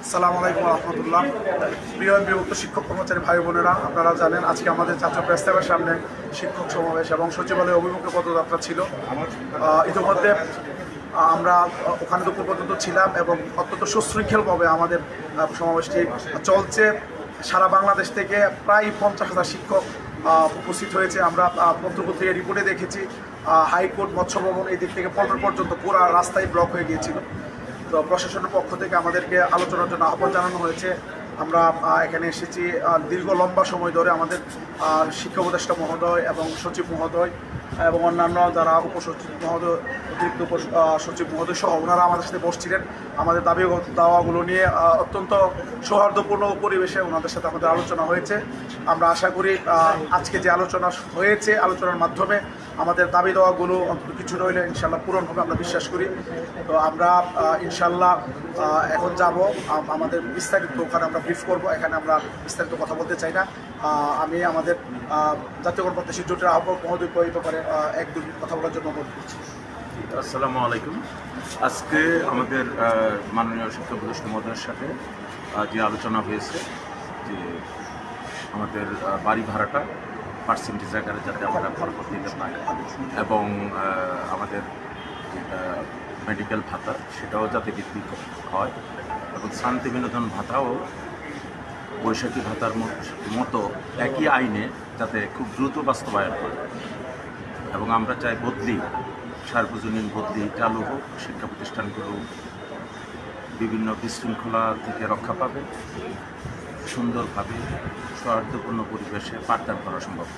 আসসালামু আলাইকুম রহমতুল্লাহ। প্রিয় বিভক্ত শিক্ষক কর্মচারী ভাই বোনেরা, আপনারা জানেন আজকে আমাদের ছাত্র প্রেস ক্লাবের সামনে শিক্ষক সমাবেশ এবং সচিবালয় অভিমুখে পদযাত্রা ছিল। ইতিমধ্যে আমরা ওখানে দুপুর পর্যন্ত ছিলাম এবং অত্যন্ত সুশৃঙ্খলভাবে আমাদের সমাবেশটি চলছে। সারা বাংলাদেশ থেকে প্রায় 50,000 শিক্ষক উপস্থিত হয়েছে। আমরা পত্রপত্রিকা রিপোর্টে দেখেছি হাইকোর্ট, মৎস্য ভবন এই দিক থেকে পল্টন পর্যন্ত পুরো রাস্তায় ব্লক হয়ে গিয়েছিল। তো প্রশাসনের পক্ষ থেকে আমাদেরকে আলোচনার জন্য আহ্বান জানানো হয়েছে। আমরা এখানে এসেছি দীর্ঘ লম্বা সময় ধরে আমাদের শিক্ষা উপদেষ্টা মহোদয় এবং সচিব মহোদয় এবং অন্যান্য যারা উপসচিব মহোদয়, অতিরিক্ত সচিব মহোদয় সহ ওনারা আমাদের সাথে বসছিলেন। আমাদের দাওয়াগুলো নিয়ে অত্যন্ত সৌহার্দ্যপূর্ণ পরিবেশে ওনাদের সাথে আমাদের আলোচনা হয়েছে। আমরা আশা করি আজকে যে আলোচনা হয়েছে, আলোচনার মাধ্যমে আমাদের দাবি দেওয়াগুলো অন্তত কিছু রইলে ইনশাল্লাহ পূরণ হবে আমরা বিশ্বাস করি। তো আমরা ইনশাল্লাহ এখন যাব আমাদের বিস্তারিত, ওখানে আমরা ব্রিফ করব। এখানে আমরা বিস্তারিত কথা বলতে চাই না। আমি আমাদের জাতীয় গণতান্ত্রিক জোটের আহ্বায়ক মহোদয়কে এই ব্যাপারে এক দুই কথা বলার জন্য অনুরোধ করছি। আসসালামু আলাইকুম। আজকে আমাদের মাননীয় শিক্ষা উপদেষ্টা মহোদয়ের সাথে যে আলোচনা হয়েছে যে আমাদের বাড়ি ভাড়াটা পার্সেন্টেজ আকারে যাতে আমরা ভাড়া করতে দিতে পারি এবং আমাদের মেডিকেল ভাতা সেটাও যাতে বৃদ্ধি হয় এবং শান্তি বিনোদন ভাতাও বৈশাখী ভাতার মতো একই আইনে যাতে খুব দ্রুত বাস্তবায়ন হয় এবং আমরা চাই বদলি, সার্বজনীন বদলি চালু হোক, শিক্ষা প্রতিষ্ঠানগুলো বিভিন্ন বিশৃঙ্খলা থেকে রক্ষা পাবে, সুন্দরভাবে সৌহার্দ্যপূর্ণ পরিবেশে পাঠদান করা সম্ভব।